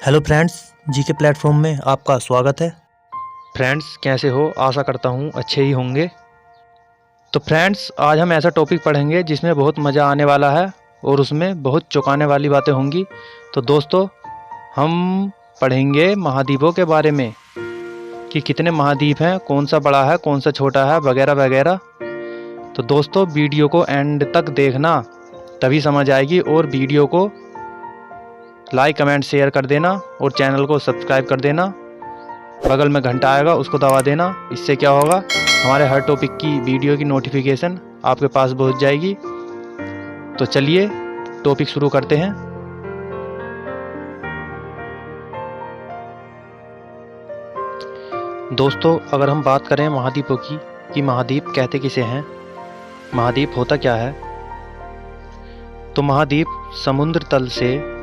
Hello friends, जी के platform में आपका स्वागत है। फ्रेंड्स कैसे हो? आशा करता हूँ अच्छे ही होंगे। तो फ्रेंड्स आज हम ऐसा टॉपिक पढ़ेंगे जिसमें बहुत मज़ा आने वाला है और उसमें बहुत चौंकाने वाली बातें होंगी। तो दोस्तों हम पढ़ेंगे महाद्वीपों के बारे में कि कितने महाद्वीप हैं, कौन सा बड़ा है, कौन सा छोटा है, वगैरह वगैरह। तो दोस्तों वीडियो को एंड तक देखना, तभी समझ आएगी। और वीडियो को लाइक कमेंट शेयर कर देना और चैनल को सब्सक्राइब कर देना। बगल में घंटा आएगा उसको दबा देना। इससे क्या होगा, हमारे हर टॉपिक की वीडियो की नोटिफिकेशन आपके पास पहुंच जाएगी। तो चलिए टॉपिक शुरू करते हैं। दोस्तों अगर हम बात करें महाद्वीपों की कि महाद्वीप कहते किसे हैं, महाद्वीप होता क्या है, तो महाद्वीप समुद्र तल से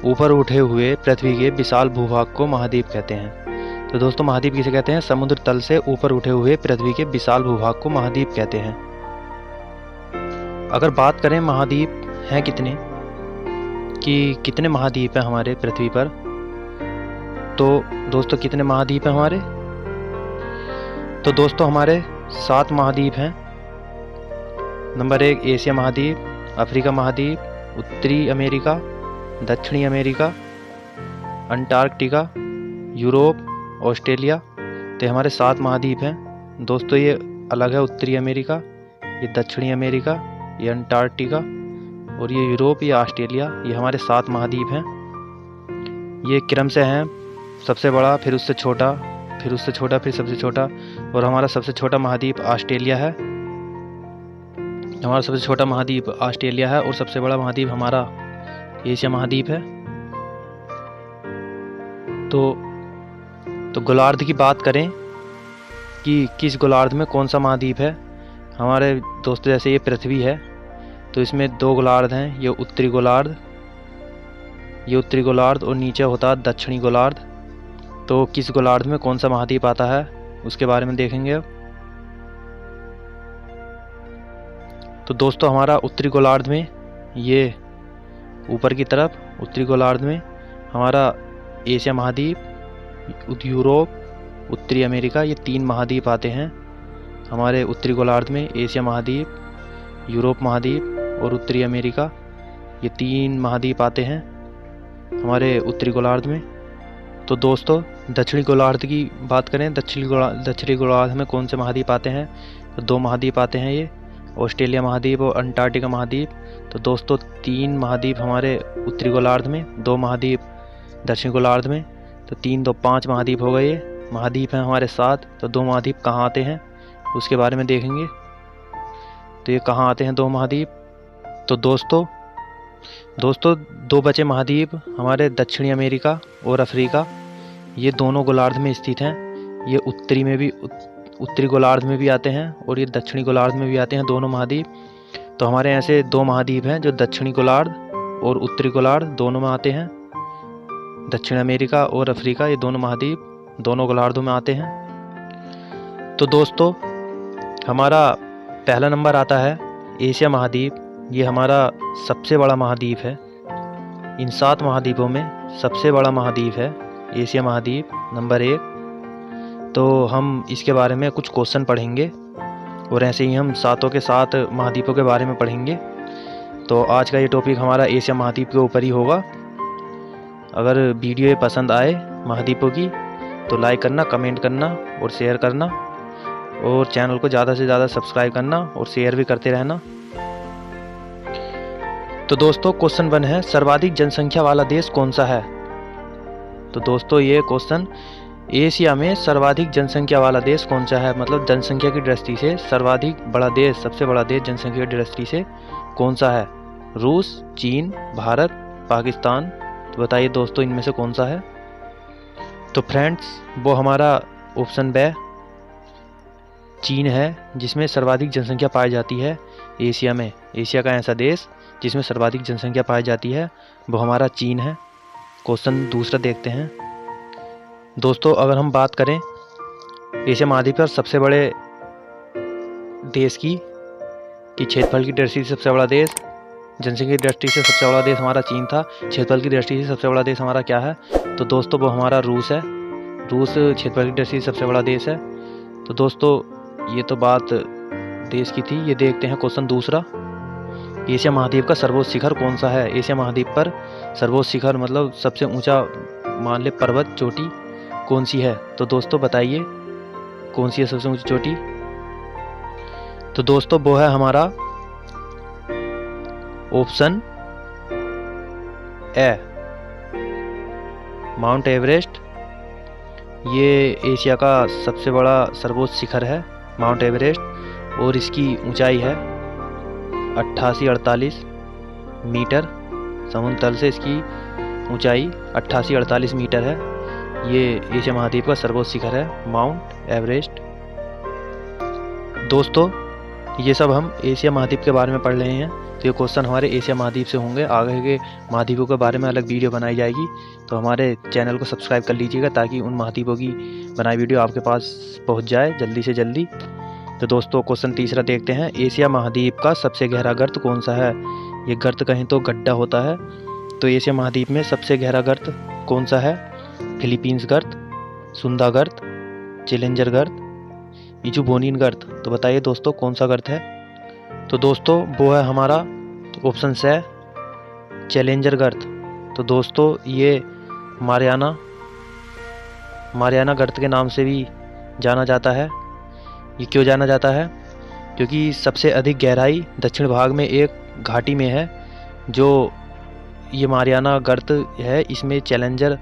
ऊपर उठे हुए पृथ्वी के विशाल भूभाग को महाद्वीप कहते हैं। तो दोस्तों महाद्वीप किसे कहते हैं? समुद्र तल से ऊपर उठे हुए पृथ्वी के विशाल भूभाग को महाद्वीप कहते हैं। अगर बात करें महाद्वीप हैं कितने, कि कितने महाद्वीप हैं हमारे पृथ्वी पर, तो दोस्तों कितने महाद्वीप हैं हमारे? तो दोस्तों हमारे 7 महाद्वीप हैं। नंबर 1 एशिया महाद्वीप, अफ्रीका महाद्वीप, उत्तरी अमेरिका, दक्षिणी अमेरिका, अंटार्कटिका, यूरोप, ऑस्ट्रेलिया। तो हमारे 7 महाद्वीप हैं दोस्तों। ये अलग है, उत्तरी अमेरिका, ये दक्षिणी अमेरिका, ये अंटार्कटिका और ये यूरोप, ये ऑस्ट्रेलिया। ये हमारे 7 महाद्वीप हैं। ये क्रम से हैं, सबसे बड़ा, फिर उससे छोटा, फिर उससे छोटा, फिर सबसे छोटा। और हमारा सबसे छोटा महाद्वीप ऑस्ट्रेलिया है। हमारा सबसे छोटा महाद्वीप ऑस्ट्रेलिया है और सबसे बड़ा महाद्वीप हमारा एशिया महाद्वीप है। तो गोलार्ध की बात करें कि किस गोलार्ध में कौन सा महाद्वीप है हमारे दोस्तों, जैसे ये पृथ्वी है तो इसमें 2 गोलार्ध हैं। ये उत्तरी गोलार्ध और नीचे होता है दक्षिणी गोलार्ध। तो किस गोलार्ध में कौन सा महाद्वीप आता है उसके बारे में देखेंगे अब। तो दोस्तों हमारा उत्तरी गोलार्ध में, ये ऊपर की तरफ उत्तरी गोलार्ध में हमारा एशिया महाद्वीप, यूरोप, उत्तरी अमेरिका, ये 3 महाद्वीप आते हैं हमारे उत्तरी गोलार्ध में। एशिया महाद्वीप, यूरोप महाद्वीप और उत्तरी अमेरिका, ये 3 महाद्वीप आते हैं हमारे उत्तरी गोलार्ध में। तो दोस्तों दक्षिणी गोलार्ध की बात करें, दक्षिणी गोलार्ध में कौन से महाद्वीप आते हैं? तो 2 महाद्वीप आते हैं, ये ऑस्ट्रेलिया महाद्वीप और अंटार्कटिका महाद्वीप। तो दोस्तों 3 महाद्वीप हमारे उत्तरी गोलार्ध में, 2 महाद्वीप दक्षिणी गोलार्ध में। तो 3 2 5 महाद्वीप हो गए। ये महाद्वीप हैं हमारे 7। तो 2 महाद्वीप कहाँ आते हैं उसके बारे में देखेंगे। तो ये कहाँ आते हैं 2 महाद्वीप? तो दोस्तों 2 बचे महाद्वीप हमारे दक्षिणी अमेरिका और अफ्रीका, ये दोनों गोलार्ध में स्थित हैं। ये उत्तरी गोलार्ध में भी आते हैं और ये दक्षिणी गोलार्ध में भी आते हैं, दोनों महाद्वीप। तो हमारे ऐसे 2 महाद्वीप हैं जो दक्षिणी गोलार्ध और उत्तरी गोलार्ध दोनों में आते हैं। दक्षिण अमेरिका और अफ्रीका, ये दोनों महाद्वीप दोनों गोलार्धों में आते हैं। तो दोस्तों हमारा पहला नंबर आता है एशिया महाद्वीप। ये हमारा सबसे बड़ा महाद्वीप है। इन 7 महाद्वीपों में सबसे बड़ा महाद्वीप है एशिया महाद्वीप, नंबर 1। तो हम इसके बारे में कुछ क्वेश्चन पढ़ेंगे और ऐसे ही हम 7 के 7 महाद्वीपों के बारे में पढ़ेंगे। तो आज का ये टॉपिक हमारा एशिया महाद्वीप के ऊपर ही होगा। अगर वीडियो ये पसंद आए महाद्वीपों की तो लाइक करना, कमेंट करना और शेयर करना और चैनल को ज़्यादा से ज़्यादा सब्सक्राइब करना और शेयर भी करते रहना। तो दोस्तों क्वेश्चन 1 है, सर्वाधिक जनसंख्या वाला देश कौन सा है? तो दोस्तों ये क्वेश्चन, एशिया में सर्वाधिक जनसंख्या वाला देश कौन सा है, मतलब जनसंख्या की दृष्टि से सर्वाधिक बड़ा देश, सबसे बड़ा देश जनसंख्या की दृष्टि से कौन सा है? रूस, चीन, भारत, पाकिस्तान। तो बताइए दोस्तों इनमें से कौन सा है? तो फ्रेंड्स वो हमारा ऑप्शन ब चीन है, जिसमें सर्वाधिक जनसंख्या पाई जाती है एशिया में। एशिया का ऐसा देश जिसमें सर्वाधिक जनसंख्या पाई जाती है वो हमारा चीन है। क्वेश्चन दूसरा देखते हैं। दोस्तों अगर हम बात करें एशिया महाद्वीप पर सबसे बड़े देश की कि क्षेत्रफल की दृष्टि से सबसे बड़ा देश, जनसंख्या की दृष्टि से सबसे बड़ा देश हमारा चीन था। क्षेत्रफल की दृष्टि से सबसे बड़ा देश हमारा क्या है? तो दोस्तों वो हमारा रूस है। रूस क्षेत्रफल की दृष्टि से सबसे बड़ा देश है। तो दोस्तों ये तो बात देश की थी। ये देखते हैं क्वेश्चन दूसरा। एशिया महाद्वीप का सर्वोच्च शिखर कौन सा है? एशिया महाद्वीप पर सर्वोच्च शिखर मतलब सबसे ऊंचा मान ले पर्वत चोटी कौन सी है? तो दोस्तों बताइए कौन सी है सबसे ऊंची चोटी? तो दोस्तों वो है हमारा ऑप्शन ए, माउंट एवरेस्ट। ये एशिया का सबसे बड़ा सर्वोच्च शिखर है माउंट एवरेस्ट, और इसकी ऊंचाई है 88-48 मीटर। समुद्र तल से इसकी ऊंचाई 88-48 मीटर है। ये एशिया महाद्वीप का सर्वोच्च शिखर है माउंट एवरेस्ट। दोस्तों ये सब हम एशिया महाद्वीप के बारे में पढ़ रहे हैं, तो ये क्वेश्चन हमारे एशिया महाद्वीप से होंगे। आगे के महाद्वीपों के बारे में अलग वीडियो बनाई जाएगी, तो हमारे चैनल को सब्सक्राइब कर लीजिएगा ताकि उन महाद्वीपों की बनाई वीडियो आपके पास पहुंच जाए जल्दी से जल्दी। तो दोस्तों क्वेश्चन तीसरा देखते हैं। एशिया महाद्वीप का सबसे गहरा गर्त कौन सा है? ये गर्त कहीं तो गड्ढा होता है, तो एशिया महाद्वीप में सबसे गहरा गर्त कौन सा है? फिलीपींस गर्त, सुंदा गर्त, चैलेंजर गर्त, इजुबोनिन गर्त। तो बताइए दोस्तों कौन सा गर्त है? तो दोस्तों वो है हमारा ऑप्शन से चैलेंजर गर्त। तो दोस्तों ये मारियाना गर्त के नाम से भी जाना जाता है। ये क्यों जाना जाता है? क्योंकि सबसे अधिक गहराई दक्षिण भाग में एक घाटी में है, जो ये मारियाना गर्त है। इसमें चैलेंजर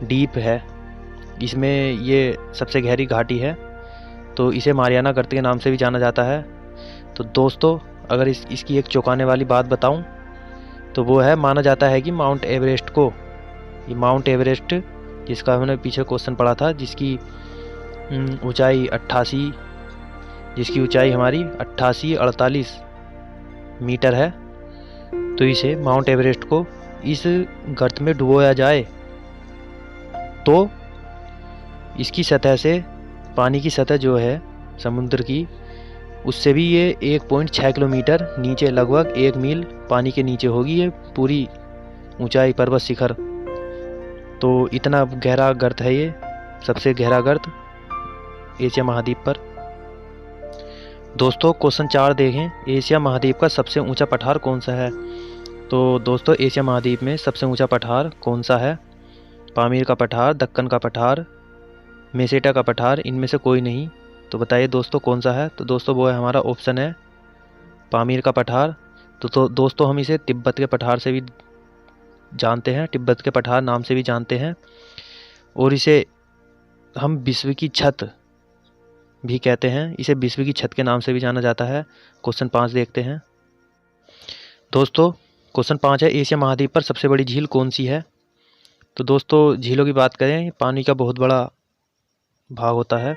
डीप है, इसमें ये सबसे गहरी घाटी है, तो इसे मारियाना गर्त के नाम से भी जाना जाता है। तो दोस्तों अगर इसकी एक चौंकाने वाली बात बताऊं तो वो है, माना जाता है कि माउंट एवरेस्ट को, ये माउंट एवरेस्ट जिसका हमने पीछे क्वेश्चन पढ़ा था, जिसकी ऊंचाई 88, जिसकी ऊंचाई हमारी 88-48 मीटर है, तो इसे माउंट एवरेस्ट को इस गर्त में डुबोया जाए तो इसकी सतह से, पानी की सतह जो है समुद्र की, उससे भी ये 1.6 किलोमीटर नीचे, लगभग 1 मील पानी के नीचे होगी ये पूरी ऊंचाई पर्वत शिखर। तो इतना गहरा गर्त है ये, सबसे गहरा गर्त एशिया महाद्वीप पर। दोस्तों क्वेश्चन 4 देखें। एशिया महाद्वीप का सबसे ऊंचा पठार कौन सा है? तो दोस्तों एशिया महाद्वीप में सबसे ऊंचा पठार कौन सा है? पामीर का पठार, दक्कन का पठार, मेसेटा का पठार, इनमें से कोई नहीं। तो बताइए दोस्तों कौन सा है? तो दोस्तों वो है हमारा ऑप्शन है पामीर का पठार। तो दोस्तों हम इसे तिब्बत के पठार से भी जानते हैं, तिब्बत के पठार नाम से भी जानते हैं, और इसे हम विश्व की छत भी कहते हैं। इसे विश्व की छत के नाम से भी जाना जाता है। क्वेश्चन 5 देखते हैं। दोस्तों क्वेश्चन 5 है, एशिया महाद्वीप पर सबसे बड़ी झील कौन सी है? तो दोस्तों झीलों की बात करें, पानी का बहुत बड़ा भाग होता है,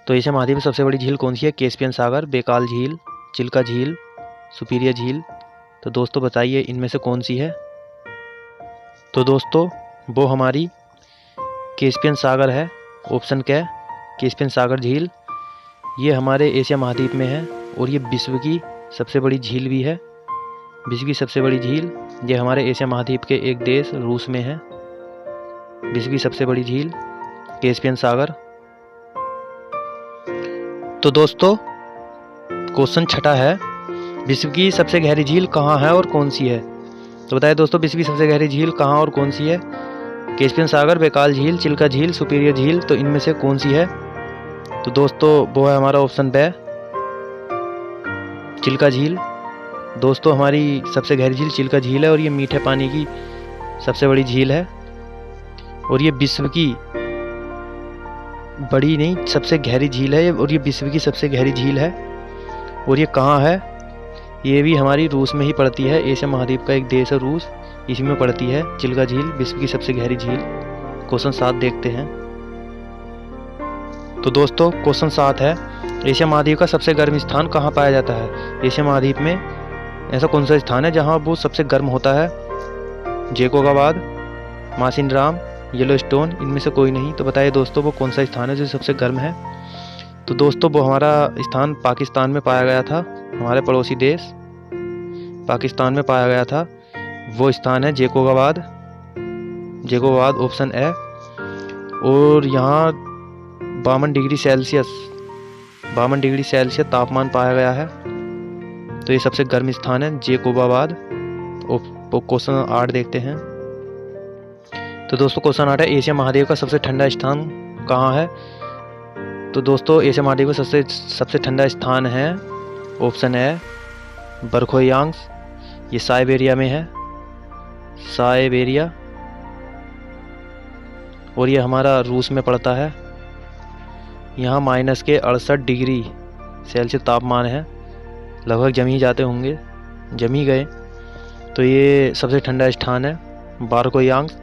तो एशिया महाद्वीप में सबसे बड़ी झील कौन सी है? कैस्पियन सागर, बेकाल झील, चिल्का झील, सुपीरियर झील। तो दोस्तों बताइए इनमें से कौन सी है? तो दोस्तों वो हमारी कैस्पियन सागर है। ऑप्शन क्या है? कैस्पियन सागर झील। ये हमारे एशिया महाद्वीप में है, और ये विश्व की सबसे बड़ी झील भी है। विश्व की सबसे बड़ी झील ये हमारे एशिया महाद्वीप के एक देश रूस में है। विश्व की सबसे बड़ी झील कैस्पियन सागर। तो दोस्तों क्वेश्चन 6 है, विश्व की सबसे गहरी झील कहाँ है और कौन सी है? तो बताइए दोस्तों विश्व की सबसे गहरी झील कहाँ और कौन सी है? कैस्पियन सागर, बेकाल झील, चिल्का झील, सुपीरियर झील। तो इनमें से कौन सी है? तो दोस्तों वो है हमारा ऑप्शन बे, चिल्का झील। दोस्तों हमारी सबसे गहरी झील चिल्का झील है, और ये मीठे पानी की सबसे बड़ी झील है, और ये विश्व की बड़ी नहीं सबसे गहरी झील है, और ये विश्व की सबसे गहरी झील है। और ये कहाँ है? ये भी हमारी रूस में ही पड़ती है। एशिया महाद्वीप का एक देश है रूस, इसी में पड़ती है चिल्का झील, विश्व की सबसे गहरी झील। क्वेश्चन 7 देखते हैं। तो दोस्तों क्वेश्चन 7 है, एशिया महाद्वीप का सबसे गर्म स्थान कहाँ पाया जाता है? एशिया महाद्वीप में ऐसा कौन सा स्थान है जहाँ वो सबसे गर्म होता है? जैकोबाबाद, मासिनराम, येलोस्टोन, इनमें से कोई नहीं। तो बताइए दोस्तों वो कौन सा स्थान है जो सबसे गर्म है? तो दोस्तों वो हमारा स्थान पाकिस्तान में पाया गया था, हमारे पड़ोसी देश। पाकिस्तान में पाया गया था वो स्थान है जैकोबाबाद। Jacobabad option A. और यहाँ 52 डिग्री सेल्सियस तापमान पाया गया है। तो ये सबसे गर्म स्थान है जैकोबाबाद। क्वेश्चन 8 देखते हैं। तो दोस्तों क्वेश्चन 8 है, एशिया महाद्वीप का सबसे ठंडा स्थान कहाँ है? तो दोस्तों एशिया महाद्वीप का सबसे ठंडा स्थान है ऑप्शन ए बरखोयांग्स। ये साइबेरिया में है, साइबेरिया। और ये हमारा रूस में पड़ता है। यहाँ -68 डिग्री सेल्सियस तापमान है। लगभग जम ही जाते होंगे, जम ही गए। तो ये सबसे ठंडा स्थान है बरखोयांग्स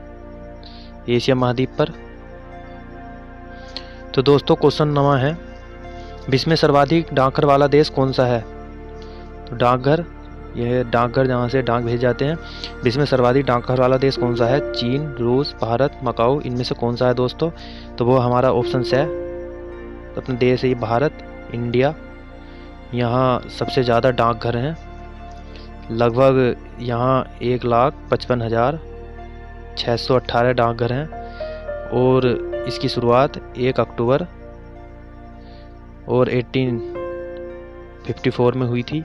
एशिया महाद्वीप पर। तो दोस्तों क्वेश्चन 9 है, विश्व में सर्वाधिक डाकघर वाला देश कौन सा है? तो डाकघर, यह डाकघर जहाँ से डाक भेज जाते हैं। विश्व में सर्वाधिक डाकघर वाला देश कौन सा है? चीन, रूस, भारत, मकाऊ, इनमें से कौन सा है दोस्तों? तो वो हमारा ऑप्शन है, अपना देश है ये भारत, इंडिया। यहाँ सबसे ज़्यादा डाकघर हैं। लगभग यहाँ 1,55,618 डाकघर हैं। और इसकी शुरुआत 1 अक्टूबर और 1854 में हुई थी।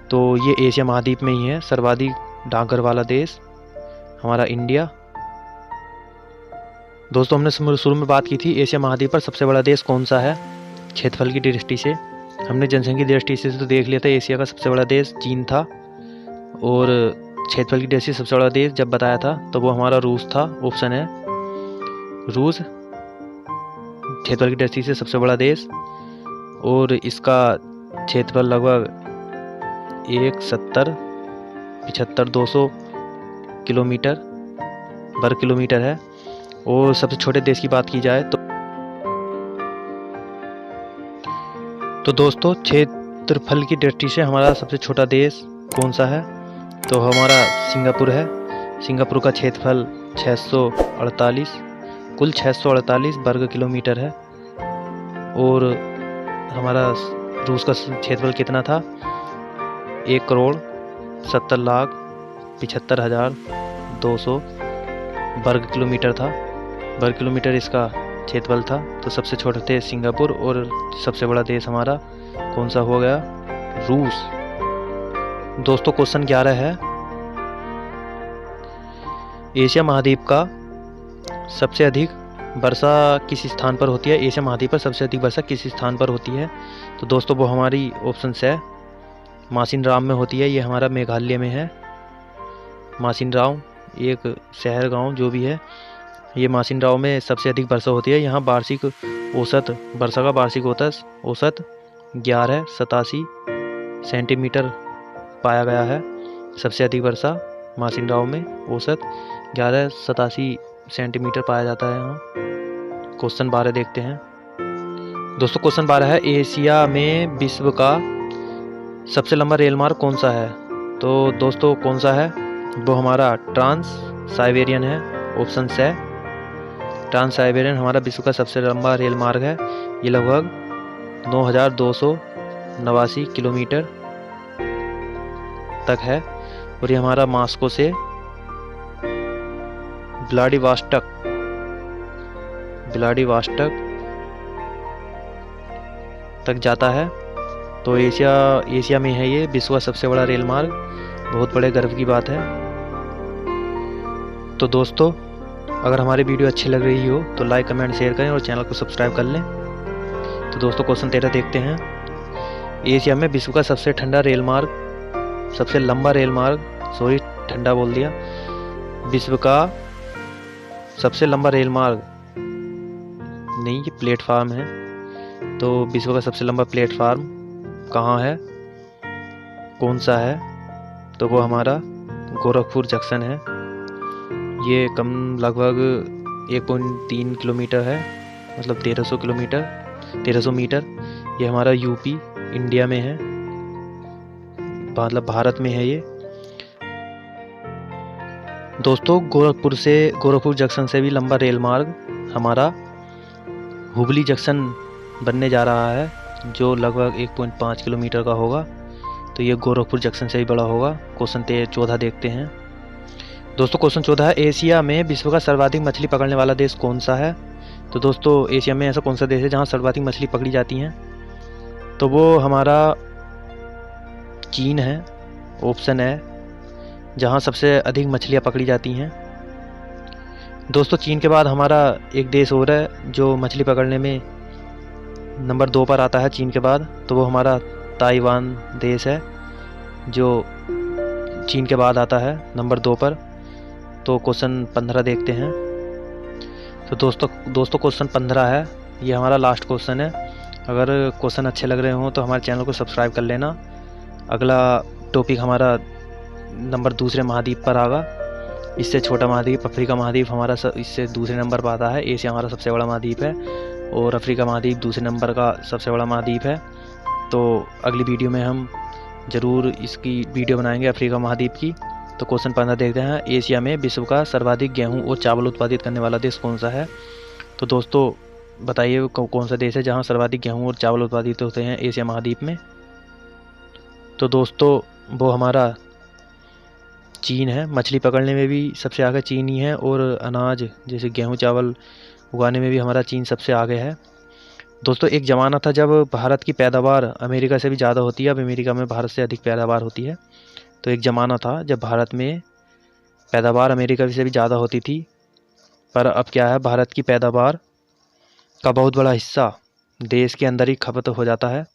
तो ये एशिया महाद्वीप में ही है सर्वाधिक डाकघर वाला देश हमारा इंडिया। दोस्तों हमने शुरू में बात की थी एशिया महाद्वीप पर सबसे बड़ा देश कौन सा है क्षेत्रफल की दृष्टि से। हमने जनसंख्या की दृष्टि से तो देख लिया था, एशिया का सबसे बड़ा देश चीन था। और क्षेत्रफल की दृष्टि से सबसे बड़ा देश जब बताया था तो वो हमारा रूस था। ऑप्शन है रूस, क्षेत्रफल की दृष्टि से सबसे बड़ा देश। और इसका क्षेत्रफल लगभग 1,70,75,200 किलोमीटर वर्ग किलोमीटर है। और सबसे छोटे देश की बात की जाए तो दोस्तों क्षेत्रफल की दृष्टि से हमारा सबसे छोटा देश कौन सा है? तो हमारा सिंगापुर है। सिंगापुर का क्षेत्रफल 648 वर्ग किलोमीटर है। और हमारा रूस का क्षेत्रफल कितना था? 1,70,75,200 वर्ग किलोमीटर था। वर्ग किलोमीटर इसका क्षेत्रफल था। तो सबसे छोटा देश सिंगापुर और सबसे बड़ा देश हमारा कौन सा हो गया? रूस। दोस्तों क्वेश्चन 11 है, एशिया महाद्वीप का सबसे अधिक वर्षा किस स्थान पर होती है? एशिया महाद्वीप पर सबसे अधिक वर्षा किस स्थान पर होती है? तो दोस्तों वो हमारी ऑप्शन है मासिनराम में होती है। ये हमारा मेघालय में है। मासिनराम एक शहर गांव जो भी है, ये मासिनराम में सबसे अधिक वर्षा होती है। यहाँ वार्षिक औसत वर्षा का वार्षिक औसत 1187 सेंटीमीटर पाया गया है। सबसे अधिक वर्षा मासिनराम में औसत 1187 सेंटीमीटर पाया जाता है यहाँ। क्वेश्चन 12 देखते हैं। दोस्तों क्वेश्चन 12 है, एशिया में विश्व का सबसे लंबा रेल मार्ग कौन सा है? तो दोस्तों कौन सा है? वो हमारा ट्रांस साइबेरियन है। ऑप्शन है ट्रांस साइबेरियन हमारा विश्व का सबसे लंबा रेल मार्ग है। ये लगभग 9,289 किलोमीटर तक है। और ये हमारा मॉस्को से व्लादिवोस्टोक तक जाता है। तो एशिया में है ये विश्व का सबसे बड़ा रेल मार्ग। बहुत बड़े गर्व की बात है। तो दोस्तों अगर हमारी वीडियो अच्छी लग रही हो तो लाइक कमेंट शेयर करें और चैनल को सब्सक्राइब कर लें। तो दोस्तों क्वेश्चन 13 देखते हैं। एशिया में विश्व का सबसे लंबा रेल मार्ग, ठंडा बोल दिया। विश्व का सबसे लंबा रेल मार्ग नहीं, ये प्लेटफार्म है। तो विश्व का सबसे लंबा प्लेटफार्म कहाँ है, कौन सा है? तो वो हमारा गोरखपुर जंक्शन है। ये लगभग 1.3 किलोमीटर है, मतलब 1300 मीटर। ये हमारा यूपी इंडिया में है, मतलब भारत में है ये। दोस्तों गोरखपुर जंक्शन से भी लंबा रेल मार्ग हमारा हुबली जंक्शन बनने जा रहा है, जो लगभग 1.5 किलोमीटर का होगा। तो ये गोरखपुर जंक्शन से ही बड़ा होगा। क्वेश्चन 14 देखते हैं दोस्तों। क्वेश्चन 14 है, एशिया में विश्व का सर्वाधिक मछली पकड़ने वाला देश कौन सा है? तो दोस्तों एशिया में ऐसा कौन सा देश है जहाँ सर्वाधिक मछली पकड़ी जाती हैं? तो वो हमारा चीन है, ऑप्शन है, जहाँ सबसे अधिक मछलियाँ पकड़ी जाती हैं। दोस्तों चीन के बाद हमारा एक देश और है जो मछली पकड़ने में नंबर 2 पर आता है चीन के बाद, तो वो हमारा ताइवान देश है जो चीन के बाद आता है नंबर 2 पर। तो क्वेश्चन 15 देखते हैं। तो दोस्तों क्वेश्चन 15 है, ये हमारा लास्ट क्वेश्चन है। अगर क्वेश्चन अच्छे लग रहे हों तो हमारे चैनल को सब्सक्राइब कर लेना। अगला टॉपिक हमारा नंबर दूसरे महाद्वीप पर आगा। इससे छोटा महाद्वीप अफ्रीका महाद्वीप हमारा इससे दूसरे नंबर पर आता है। एशिया हमारा सबसे बड़ा महाद्वीप है और अफ्रीका महाद्वीप दूसरे नंबर का सबसे बड़ा महाद्वीप है। तो अगली वीडियो में हम ज़रूर इसकी वीडियो बनाएंगे अफ्रीका महाद्वीप की। तो क्वेश्चन 15 देखते हैं, एशिया में विश्व का सर्वाधिक गेहूं और चावल उत्पादित करने वाला देश कौन सा है? तो दोस्तों बताइए कौन सा देश है जहां सर्वाधिक गेहूं और चावल उत्पादित होते हैं एशिया महाद्वीप में? तो दोस्तों वो हमारा चीन है। मछली पकड़ने में भी सबसे आगे चीन ही है और अनाज जैसे गेहूं चावल उगाने में भी हमारा चीन सबसे आगे है। दोस्तों एक ज़माना था जब भारत की पैदावार अमेरिका से भी ज़्यादा होती है, अब अमेरिका में भारत से अधिक पैदावार होती है। तो एक ज़माना था जब भारत में पैदावार अमेरिका से भी ज़्यादा होती थी, पर अब क्या है, भारत की पैदावार का बहुत बड़ा हिस्सा देश के अंदर ही खपत हो जाता है,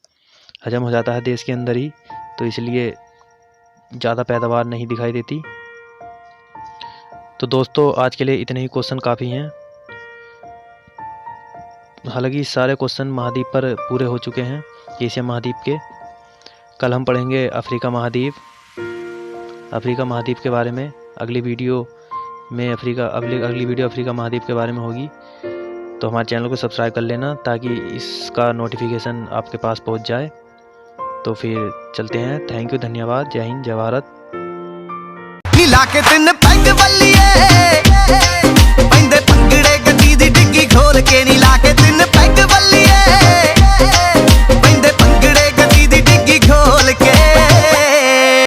हजम हो जाता है देश के अंदर ही, तो इसलिए ज़्यादा पैदावार नहीं दिखाई देती। तो दोस्तों आज के लिए इतने ही क्वेश्चन काफ़ी हैं। हालांकि सारे क्वेश्चन महाद्वीप पर पूरे हो चुके हैं एशिया महाद्वीप के। कल हम पढ़ेंगे अफ्रीका महाद्वीप के बारे में। अगली वीडियो में अगली वीडियो अफ्रीका महाद्वीप के बारे में होगी। तो हमारे चैनल को सब्सक्राइब कर लेना ताकि इसका नोटिफिकेशन आपके पास पहुंच जाए। तो फिर चलते हैं। थैंक यू, धन्यवाद, जय हिंद, जय भारत।